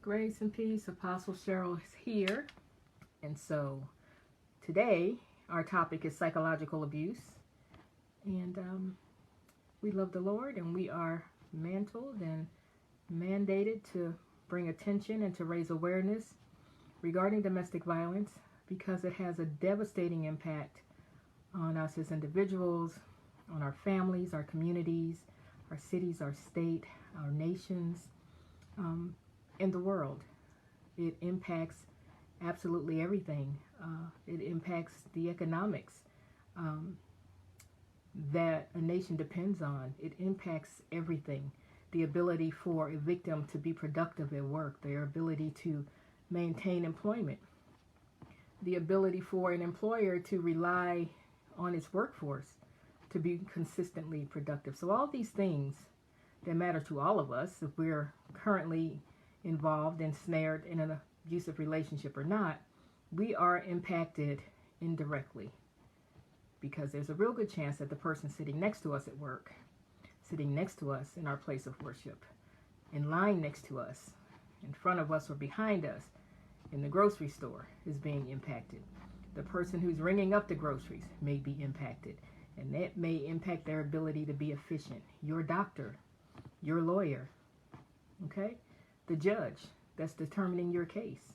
Grace and peace. Apostle Cheryl is here. And so today our topic is psychological abuse. And we love the Lord, and we are mantled and mandated to bring attention and to raise awareness regarding domestic violence, because it has a devastating impact on us as individuals, on our families, our communities, our cities, our state, our nations, and the world. It impacts absolutely everything. It impacts the economics that a nation depends on. It impacts everything. The ability for a victim to be productive at work, their ability to maintain employment, the ability for an employer to rely on its workforce to be consistently productive. So all these things that matter to all of us, if we're currently involved and snared in an abusive relationship or not, we are impacted indirectly, because there's a real good chance that the person sitting next to us at work, sitting next to us in our place of worship, in line next to us, in front of us or behind us, in the grocery store, is being impacted. The person who's ringing up the groceries may be impacted, and that may impact their ability to be efficient. Your doctor, your lawyer, okay? The judge that's determining your case.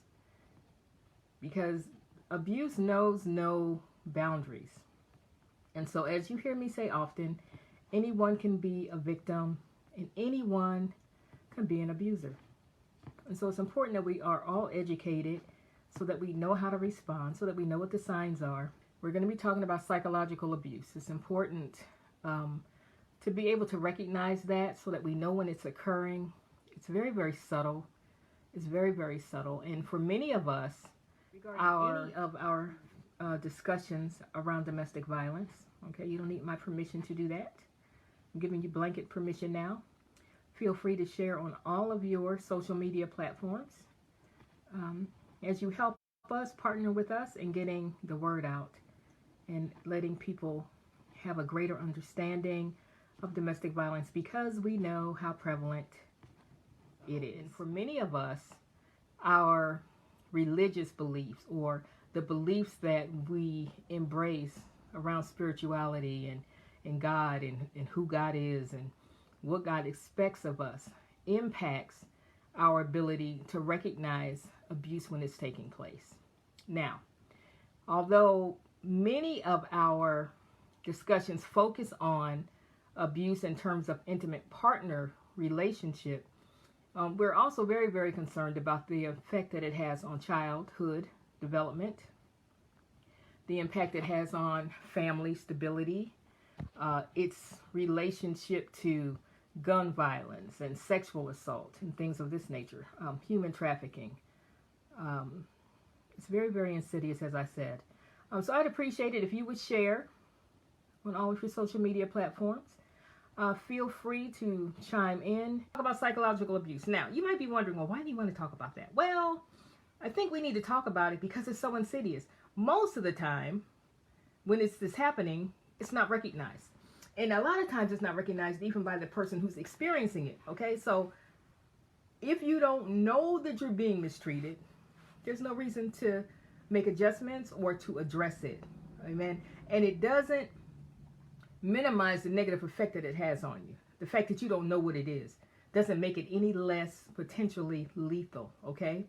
Because abuse knows no boundaries. And so, as you hear me say often, anyone can be a victim and anyone can be an abuser. And so it's important that we are all educated so that we know how to respond, so that we know what the signs are. We're going to be talking about psychological abuse. It's important to be able to recognize that so that we know when it's occurring. It's very, very subtle. It's very, very subtle. And for many of us, our discussions around domestic violence, okay, you don't need my permission to do that. I'm giving you blanket permission now. Feel free to share on all of your social media platforms as you help us, partner with us in getting the word out and letting people have a greater understanding of domestic violence, because we know how prevalent it is. And for many of us, our religious beliefs, or the beliefs that we embrace around spirituality and God and who God is and what God expects of us, impacts our ability to recognize abuse when it's taking place. Now, although many of our discussions focus on abuse in terms of intimate partner relationship, we're also very, very concerned about the effect that it has on childhood development, the impact it has on family stability, its relationship to gun violence and sexual assault and things of this nature, human trafficking. It's very, very insidious, as I said. So I'd appreciate it if you would share on all of your social media platforms. Feel free to chime in. Talk about psychological abuse. Now, you might be wondering, well, why do you want to talk about that? Well, I think we need to talk about it because it's so insidious. Most of the time, when it's this happening, it's not recognized. And a lot of times it's not recognized even by the person who's experiencing it, okay? So if you don't know that you're being mistreated, there's no reason to make adjustments or to address it, amen? And it doesn't minimize the negative effect that it has on you. The fact that you don't know what it is doesn't make it any less potentially lethal, okay?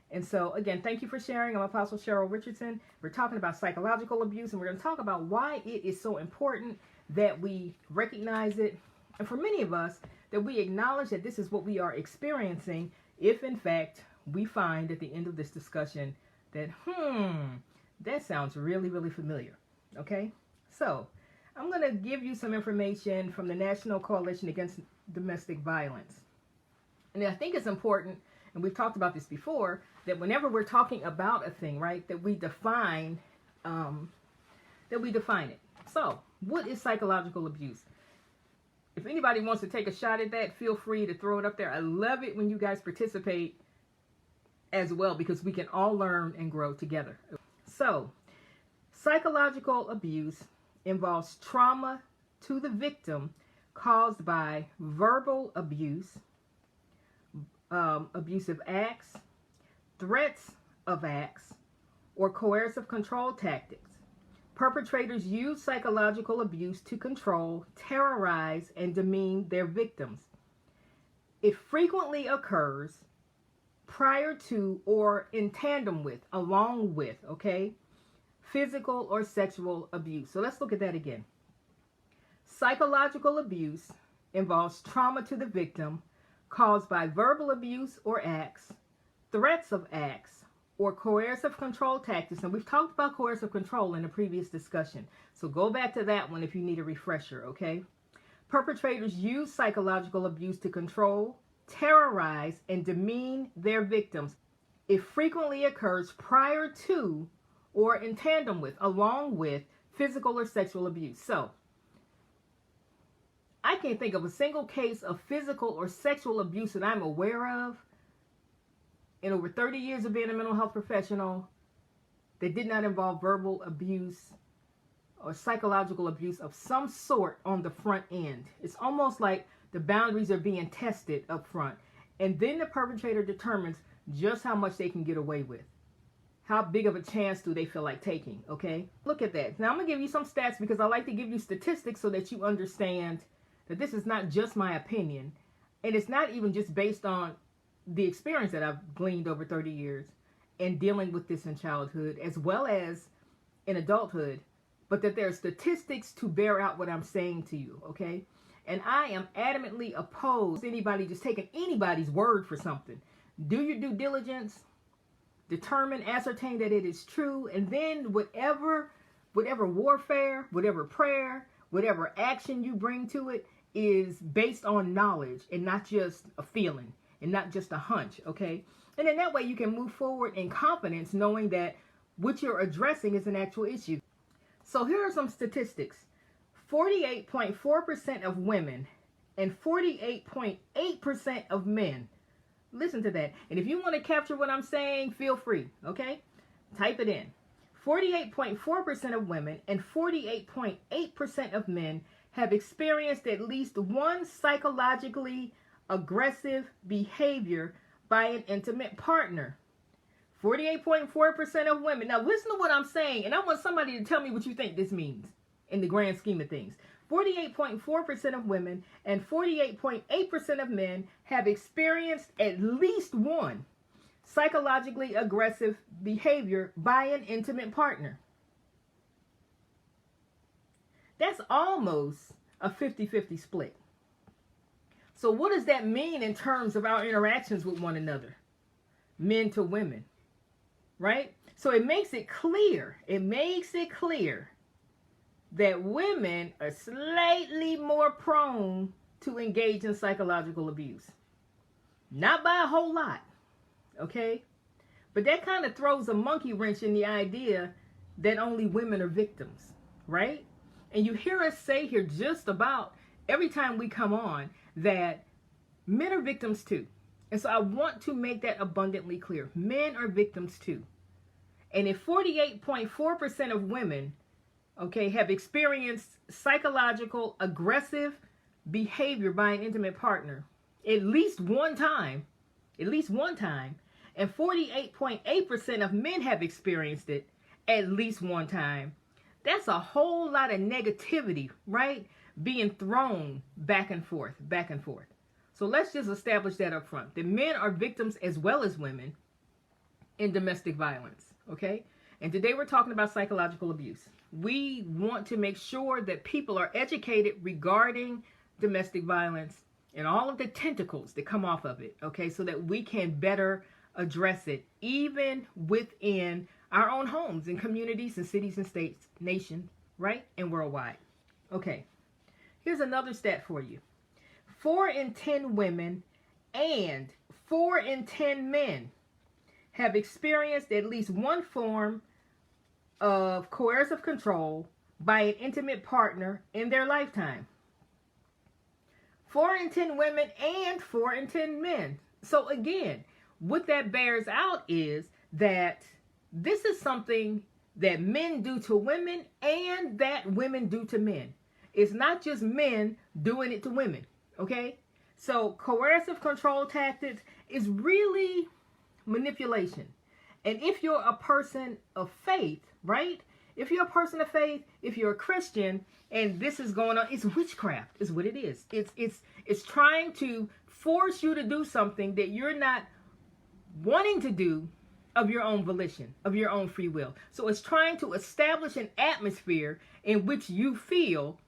And so, again, thank you for sharing. I'm Apostle Cheryl Richardson. We're talking about psychological abuse, and we're going to talk about why it is so important that we recognize it, and for many of us, that we acknowledge that this is what we are experiencing if, in fact, we find at the end of this discussion that, that sounds really, really familiar, okay? So, I'm going to give you some information from the National Coalition Against Domestic Violence. And I think it's important, and we've talked about this before, that whenever we're talking about a thing, right, that we define it. So, what is psychological abuse? If anybody wants to take a shot at that, feel free to throw it up there. I love it when you guys participate as well, because we can all learn and grow together. So, psychological abuse involves trauma to the victim caused by verbal abuse, abusive acts, threats of acts, or coercive control tactics. Perpetrators use psychological abuse to control, terrorize, and demean their victims. It frequently occurs prior to or in tandem with, along with, okay, physical or sexual abuse. So let's look at that again. Psychological abuse involves trauma to the victim caused by verbal abuse or acts, threats of acts, or coercive control tactics. And we've talked about coercive control in a previous discussion. So go back to that one if you need a refresher, okay? Perpetrators use psychological abuse to control, terrorize, and demean their victims. It frequently occurs prior to or in tandem with, along with, physical or sexual abuse. So, I can't think of a single case of physical or sexual abuse that I'm aware of in over 30 years of being a mental health professional that did not involve verbal abuse or psychological abuse of some sort on the front end. It's almost like the boundaries are being tested up front. And then the perpetrator determines just how much they can get away with. How big of a chance do they feel like taking, okay? Look at that. Now I'm going to give you some stats because I like to give you statistics so that you understand that this is not just my opinion. And it's not even just based on the experience that I've gleaned over 30 years in dealing with this in childhood as well as in adulthood, but that there are statistics to bear out what I'm saying to you, okay? And I am adamantly opposed to anybody just taking anybody's word for something. Do your due diligence, determine, ascertain that it is true, and then whatever warfare, whatever prayer, whatever action you bring to it is based on knowledge and not just a feeling and not just a hunch, okay? And then that way you can move forward in confidence knowing that what you're addressing is an actual issue. So here are some statistics. 48.4% of women and 48.8% of men. Listen to that. And if you want to capture what I'm saying, feel free, okay? Type it in. 48.4% of women and 48.8% of men have experienced at least one psychologically aggressive behavior by an intimate partner. 48.4% of women. Now listen to what I'm saying, and I want somebody to tell me what you think this means in the grand scheme of things. 48.4% of women and 48.8% of men have experienced at least one psychologically aggressive behavior by an intimate partner. That's almost a 50-50 split. So what does that mean in terms of our interactions with one another? Men to women, right? So it makes it clear, that women are slightly more prone to engage in psychological abuse. Not by a whole lot, okay? But that kind of throws a monkey wrench in the idea that only women are victims, right? And you hear us say here just about every time we come on that men are victims too. And so I want to make that abundantly clear. Men are victims too. And if 48.4% of women, okay, have experienced psychological aggressive behavior by an intimate partner at least one time, and 48.8% of men have experienced it at least one time, that's a whole lot of negativity, right? Being thrown back and forth. So let's just establish that up front. That men are victims as well as women in domestic violence, okay? And today we're talking about psychological abuse. We want to make sure that people are educated regarding domestic violence and all of the tentacles that come off of it, okay? So that we can better address it, even within our own homes and communities and cities and states, nations, right? And worldwide. Okay, here's another stat for you. 4 in 10 women and 4 in 10 men have experienced at least one form of coercive control by an intimate partner in their lifetime. 4 in 10 women and 4 in 10 men. So again, what that bears out is that this is something that men do to women and that women do to men. It's not just men doing it to women, okay? So coercive control tactics is really manipulation. And if you're a person of faith, right? If you're a person of faith, if you're a Christian, and this is going on, it's witchcraft is what it is. It's trying to force you to do something that you're not wanting to do of your own volition, of your own free will. So it's trying to establish an atmosphere in which you feel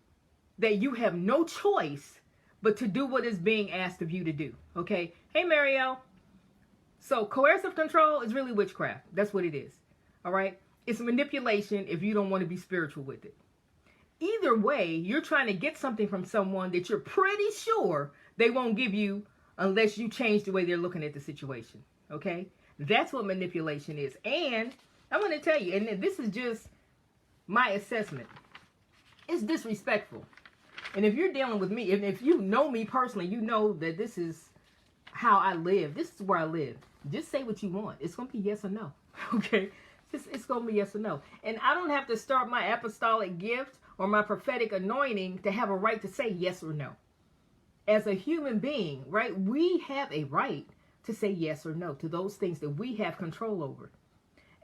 that you have no choice but to do what is being asked of you to do. Okay? Hey, Marielle. So coercive control is really witchcraft. That's what it is. All right? It's manipulation if you don't want to be spiritual with it. Either way, you're trying to get something from someone that you're pretty sure they won't give you unless you change the way they're looking at the situation. Okay? That's what manipulation is. And I'm going to tell you, and this is just my assessment, it's disrespectful. And if you're dealing with me, if you know me personally, you know that this is how I live. This is where I live. Just say what you want. It's going to be yes or no. Okay? It's going to be yes or no. And I don't have to start my apostolic gift or my prophetic anointing to have a right to say yes or no. As a human being, right, we have a right to say yes or no to those things that we have control over.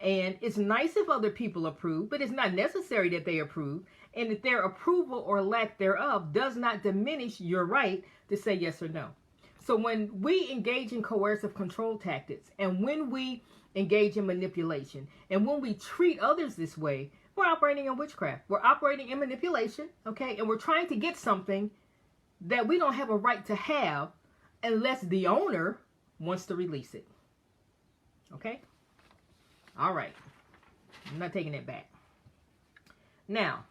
And it's nice if other people approve, but it's not necessary that they approve. And that their approval or lack thereof does not diminish your right to say yes or no. So when we engage in coercive control tactics, and when we engage in manipulation, and when we treat others this way, we're operating in witchcraft. We're operating in manipulation, okay? And we're trying to get something that we don't have a right to have unless the owner wants to release it. Okay? All right. I'm not taking it back. Now,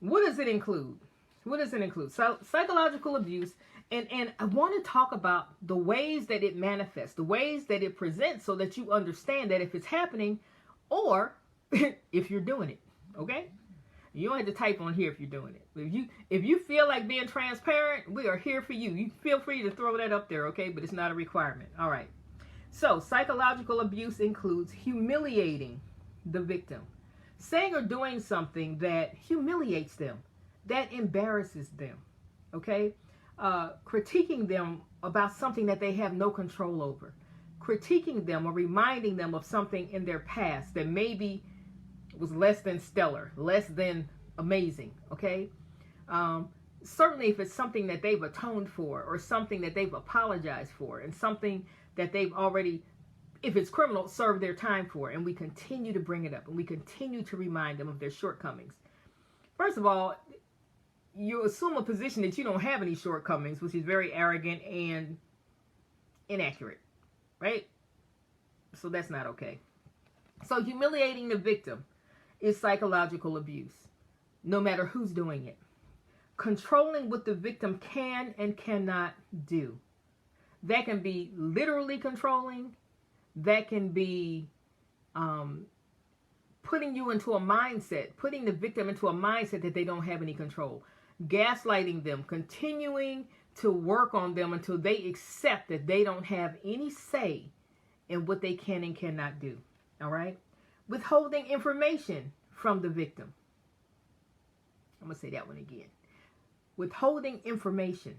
what does it include? What does it include? So, psychological abuse. And I want to talk about the ways that it manifests, the ways that it presents, so that you understand that if it's happening or if you're doing it. Okay? You don't have to type on here if you're doing it. If you feel like being transparent, we are here for you. You feel free to throw that up there, okay? But it's not a requirement. All right. So, psychological abuse includes humiliating the victim. Saying or doing something that humiliates them, that embarrasses them, okay? Critiquing them about something that they have no control over. Critiquing them or reminding them of something in their past that maybe was less than stellar, less than amazing, okay? Certainly if it's something that they've atoned for or something that they've apologized for and something that they've already, if it's criminal, served their time for, and we continue to bring it up and we continue to remind them of their shortcomings. First of all, you assume a position that you don't have any shortcomings, which is very arrogant and inaccurate, right? So that's not okay. So humiliating the victim is psychological abuse, no matter who's doing it. Controlling what the victim can and cannot do. That can be literally controlling. That can be putting you into a mindset, putting the victim into a mindset that they don't have any control. Gaslighting them, continuing to work on them until they accept that they don't have any say in what they can and cannot do. All right? Withholding information from the victim. I'm going to say that one again. Withholding information.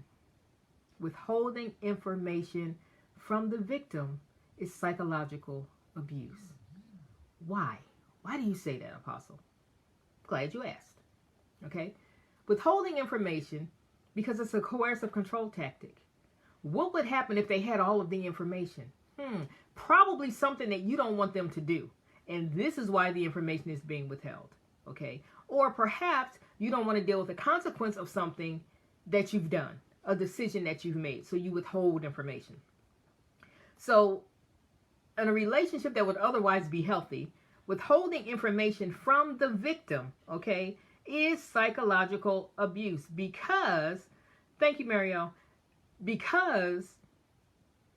Withholding information from the victim is psychological abuse. Why? Why do you say that, Apostle? Glad you asked. Okay? Withholding information because it's a coercive control tactic. What would happen if they had all of the information? Probably something that you don't want them to do. And this is why the information is being withheld. Okay? Or perhaps you don't want to deal with the consequence of something that you've done, a decision that you've made. So you withhold information. So in a relationship that would otherwise be healthy, withholding information from the victim, okay, is psychological abuse because, thank you, Marielle, because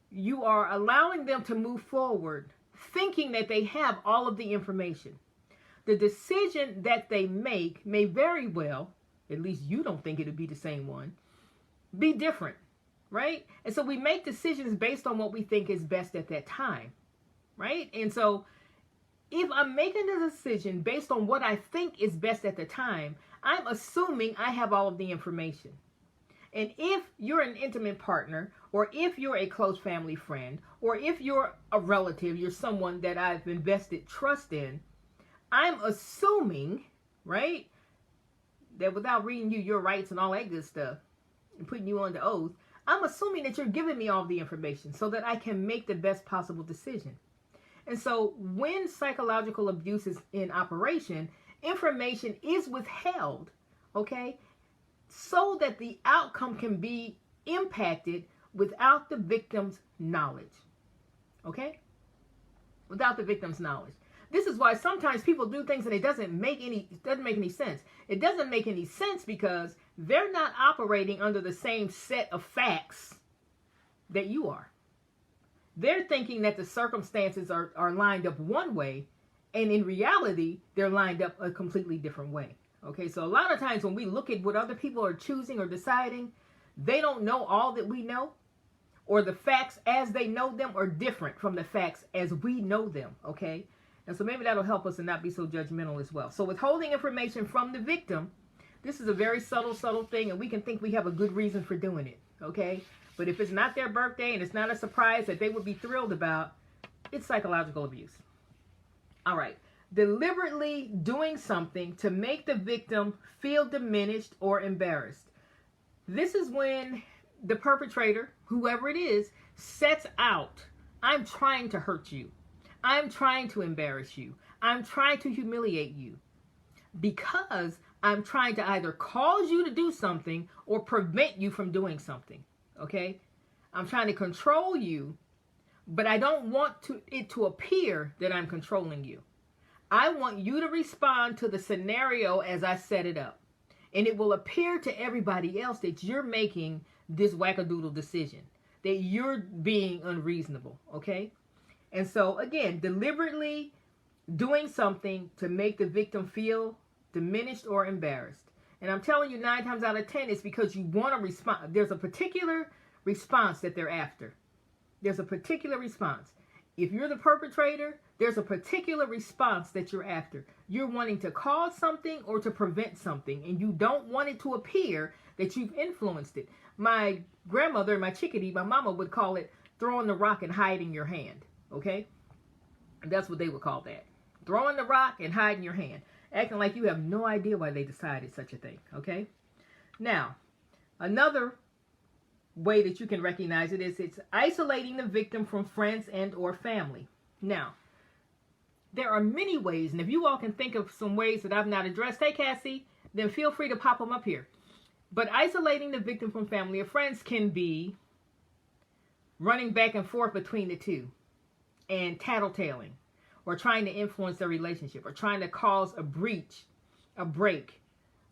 you are allowing them to move forward thinking that they have all of the information. The decision that they make may very well, at least you don't think it would be the same one, be different, right? And so we make decisions based on what we think is best at that time, right? And so if I'm making a decision based on what I think is best at the time, I'm assuming I have all of the information. And if you're an intimate partner or if you're a close family friend, or if you're a relative, you're someone that I've invested trust in, I'm assuming, right, that without reading you your rights and all that good stuff and putting you on the oath, I'm assuming that you're giving me all the information so that I can make the best possible decision. And so when psychological abuse is in operation, information is withheld, okay, so that the outcome can be impacted without the victim's knowledge, okay? Without the victim's knowledge. This is why sometimes people do things and it doesn't make any sense. It doesn't make any sense because they're not operating under the same set of facts that you are. They're thinking that the circumstances are lined up one way, and in reality, they're lined up a completely different way. Okay, so a lot of times when we look at what other people are choosing or deciding, they don't know all that we know, or the facts as they know them are different from the facts as we know them, okay? And so maybe that'll help us to not be so judgmental as well. So withholding information from the victim, this is a very subtle thing, and we can think we have a good reason for doing it, okay? But if it's not their birthday and it's not a surprise that they would be thrilled about, it's psychological abuse. All right. Deliberately doing something to make the victim feel diminished or embarrassed. This is when the perpetrator, whoever it is, sets out, I'm trying to hurt you. I'm trying to embarrass you. I'm trying to humiliate you because I'm trying to either cause you to do something or prevent you from doing something. Okay? I'm trying to control you, but I don't want it to appear that I'm controlling you. I want you to respond to the scenario as I set it up. And it will appear to everybody else that you're making this wackadoodle decision, that you're being unreasonable, okay? And so, again, deliberately doing something to make the victim feel diminished or embarrassed. And I'm telling you 9 times out of 10, it's because you want to respond. There's a particular response that they're after. There's a particular response. If you're the perpetrator, there's a particular response that you're after. You're wanting to cause something or to prevent something, and you don't want it to appear that you've influenced it. My grandmother, my chickadee, my mama would call it throwing the rock and hiding your hand, okay? And that's what they would call that. Throwing the rock and hiding your hand. Acting like you have no idea why they decided such a thing, okay? Now, another way that you can recognize it is it's isolating the victim from friends and or family. Now, there are many ways, and if you all can think of some ways that I've not addressed, hey Cassie, then feel free to pop them up here. But isolating the victim from family or friends can be running back and forth between the two and tattletaling, or trying to influence their relationship, or trying to cause a breach, a break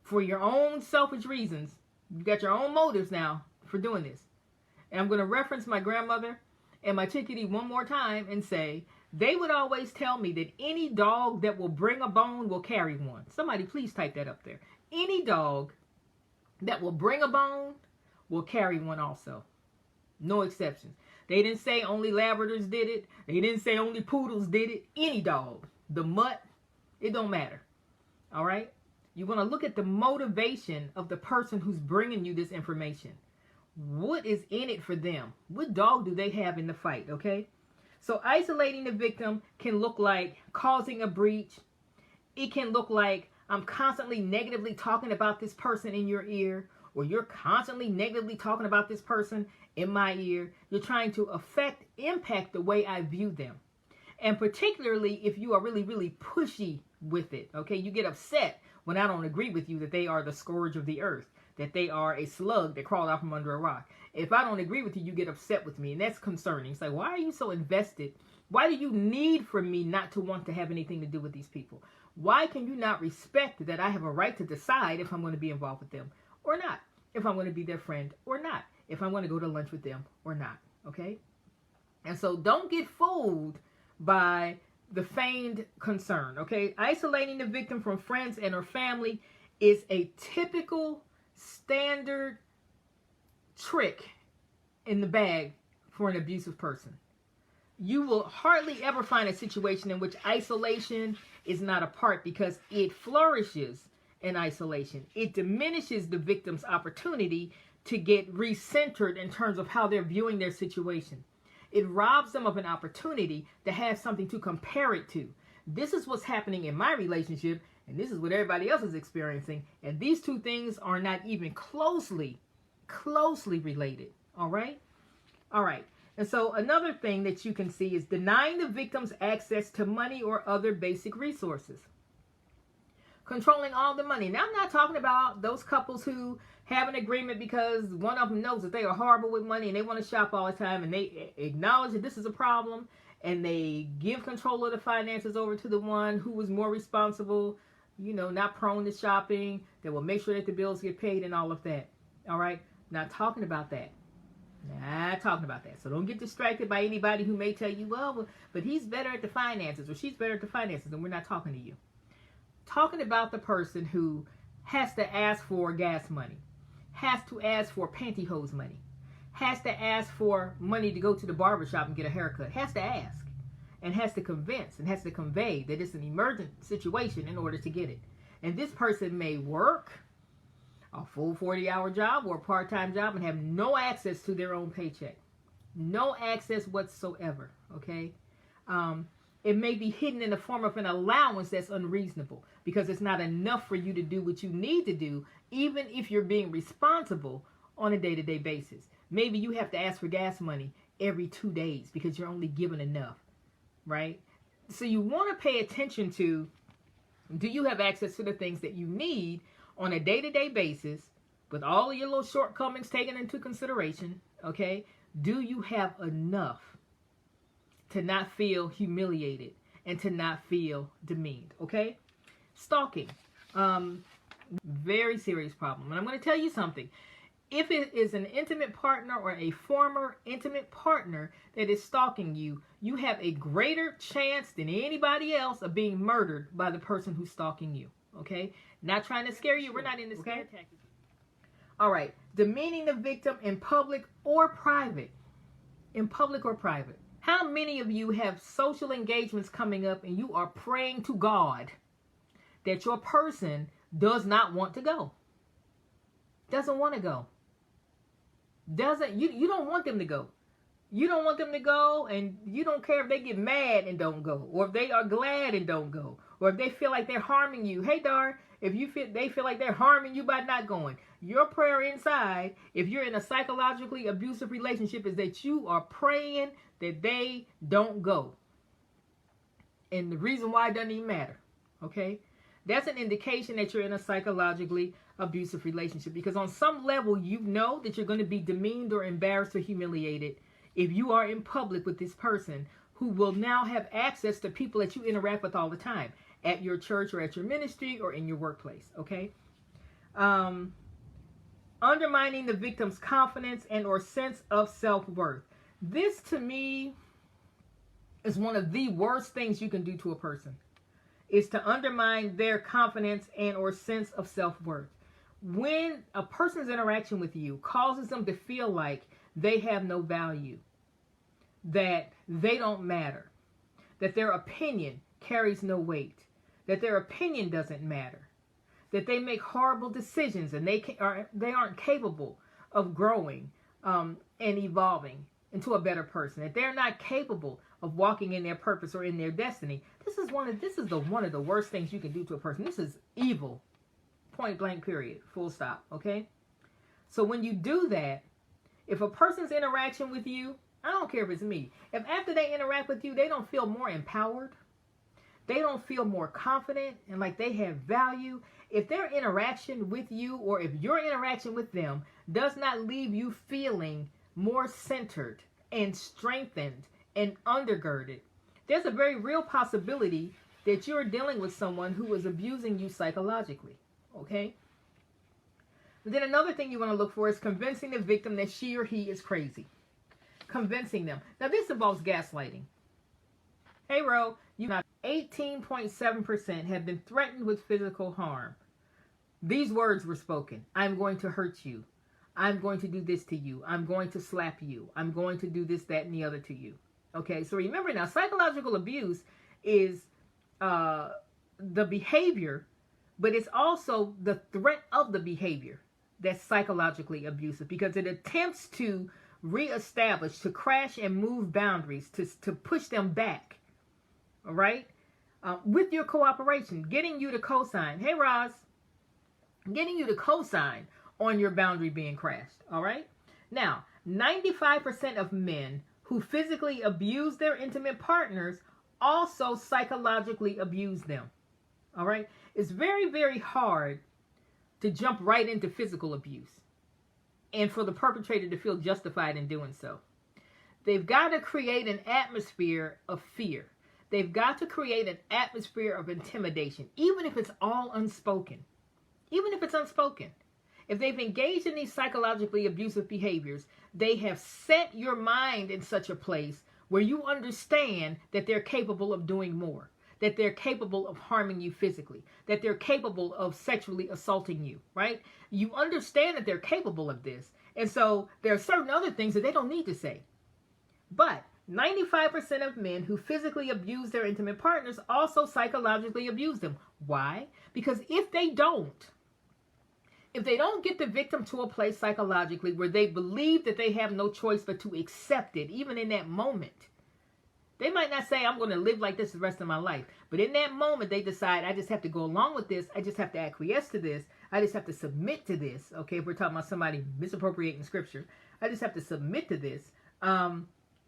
for your own selfish reasons. You got your own motives now for doing this. And I'm going to reference my grandmother and my chickadee one more time and say, they would always tell me that any dog that will bring a bone will carry one. Somebody please type that up there. Any dog that will bring a bone will carry one also. No exceptions. They didn't say only Labradors did it. They didn't say only Poodles did it. Any dog. The mutt. It don't matter. All right? You want to look at the motivation of the person who's bringing you this information. What is in it for them? What dog do they have in the fight? Okay? So isolating the victim can look like causing a breach. It can look like I'm constantly negatively talking about this person in your ear, or you're constantly negatively talking about this person in my ear. You're trying to impact the way I view them. And particularly if you are really, really pushy with it, okay? You get upset when I don't agree with you that they are the scourge of the earth, that they are a slug that crawled out from under a rock. If I don't agree with you, you get upset with me, and that's concerning. It's like, why are you so invested? Why do you need for me not to want to have anything to do with these people? Why can you not respect that I have a right to decide if I'm going to be involved with them or not? If I'm going to be their friend or not? If I'm going to go to lunch with them or not? Okay? And so don't get fooled by the feigned concern, okay? Isolating the victim from friends and her family is a typical standard trick in the bag for an abusive person. You will hardly ever find a situation in which isolation is not a part, because it flourishes in isolation. It diminishes the victim's opportunity to get recentered in terms of how they're viewing their situation. It robs them of an opportunity to have something to compare it to. This is what's happening in my relationship, and this is what everybody else is experiencing. And these two things are not even closely related. All right? All right. And so another thing that you can see is denying the victims access to money or other basic resources. Controlling all the money. Now, I'm not talking about those couples who have an agreement because one of them knows that they are horrible with money and they want to shop all the time, and they acknowledge that this is a problem, and they give control of the finances over to the one who was more responsible, you know, not prone to shopping, that will make sure that the bills get paid and all of that. All right? Not talking about that. Not talking about that. So don't get distracted by anybody who may tell you, well, but he's better at the finances or she's better at the finances, and we're not talking to you. Talking about the person who has to ask for gas money, has to ask for pantyhose money, has to ask for money to go to the barbershop and get a haircut, has to ask, and has to convince and has to convey that it's an emergent situation in order to get it. And this person may work a full 40-hour job or a part-time job and have no access to their own paycheck. No access whatsoever, okay? It may be hidden in the form of an allowance that's unreasonable because it's not enough for you to do what you need to do, even if you're being responsible on a day-to-day basis. Maybe you have to ask for gas money every 2 days because you're only given enough, right? So you want to pay attention to, do you have access to the things that you need on a day-to-day basis with all of your little shortcomings taken into consideration, okay? Do you have enough to not feel humiliated and to not feel demeaned, okay? Stalking, very serious problem. And I'm going to tell you something. If it is an intimate partner or a former intimate partner that is stalking you, you have a greater chance than anybody else of being murdered by the person who's stalking you, okay? Not trying to scare you. We're not in the scare tactics. All right. Demeaning the victim in public or private. In public or private. How many of you have social engagements coming up and you are praying to God that your person does not want to go? Doesn't want to go. You don't want them to go. You don't want them to go, and you don't care if they get mad and don't go, or if they are glad and don't go, or if they feel like they're harming you. Hey, Dar, if they feel like they're harming you by not going, your prayer inside, if you're in a psychologically abusive relationship, is that you are praying that they don't go. And the reason why doesn't even matter, okay? That's an indication that you're in a psychologically abusive relationship, because on some level you know that you're going to be demeaned or embarrassed or humiliated if you are in public with this person who will now have access to people that you interact with all the time at your church or at your ministry or in your workplace, okay? Undermining the victim's confidence and or sense of self-worth. This, to me, is one of the worst things you can do to a person, is to undermine their confidence and or sense of self-worth. When a person's interaction with you causes them to feel like they have no value, that they don't matter, that their opinion carries no weight, that their opinion doesn't matter, that they make horrible decisions and they aren't capable of growing and evolving into a better person, that they're not capable of walking in their purpose or in their destiny. This is one of the worst things you can do to a person. This is evil. Point blank, period. Full stop. Okay? So when you do that, if a person's interaction with you, I don't care if it's me, if after they interact with you, they don't feel more empowered, they don't feel more confident and like they have value, if their interaction with you or if your interaction with them does not leave you feeling more centered and strengthened and undergirded, there's a very real possibility that you're dealing with someone who is abusing you psychologically. Okay? And then another thing you want to look for is convincing the victim that she or he is crazy. Convincing them. Now this involves gaslighting. Hey, Ro, 18.7% have been threatened with physical harm. These words were spoken. I'm going to hurt you. I'm going to do this to you. I'm going to slap you. I'm going to do this, that, and the other to you. Okay, so remember now, psychological abuse is the behavior, but it's also the threat of the behavior that's psychologically abusive, because it attempts to reestablish, to crash and move boundaries, to push them back, all right, with your cooperation, getting you to co-sign. Hey, Roz, getting you to co-sign on your boundary being crashed, all right? Now, 95% of men who physically abuse their intimate partners also psychologically abuse them, all right? It's very, very hard to jump right into physical abuse and for the perpetrator to feel justified in doing so. They've got to create an atmosphere of fear. They've got to create an atmosphere of intimidation, even if it's all unspoken. Even if it's unspoken. If they've engaged in these psychologically abusive behaviors, they have set your mind in such a place where you understand that they're capable of doing more, that they're capable of harming you physically, that they're capable of sexually assaulting you, right? You understand that they're capable of this. And so there are certain other things that they don't need to say. But 95% of men who physically abuse their intimate partners also psychologically abuse them. Why? Because if they don't get the victim to a place psychologically where they believe that they have no choice but to accept it, even in that moment, they might not say, I'm going to live like this the rest of my life. But in that moment, they decide, I just have to go along with this. I just have to acquiesce to this. I just have to submit to this. Okay, if we're talking about somebody misappropriating scripture, I just have to submit to this.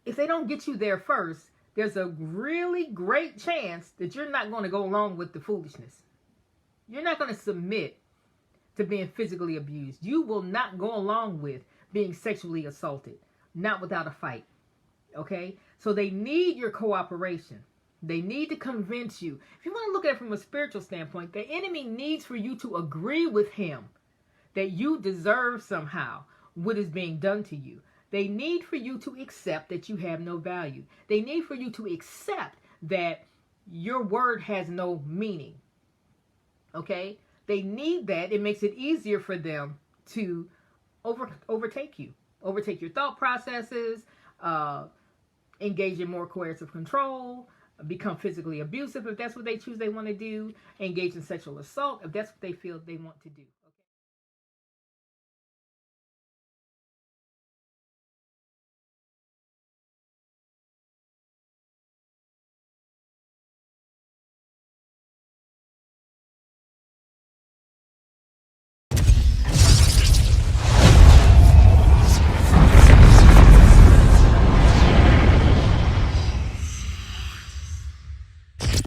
If they don't get you there first, there's a really great chance that you're not going to go along with the foolishness. You're not going to submit to being physically abused. You will not go along with being sexually assaulted, not without a fight. Okay? So they need your cooperation. They need to convince you. If you want to look at it from a spiritual standpoint, the enemy needs for you to agree with him that you deserve somehow what is being done to you. They need for you to accept that you have no value. They need for you to accept that your word has no meaning. Okay? They need that. It makes it easier for them to overtake you, overtake your thought processes, engage in more coercive control, become physically abusive if that's what they choose they want to do, engage in sexual assault if that's what they feel they want to do.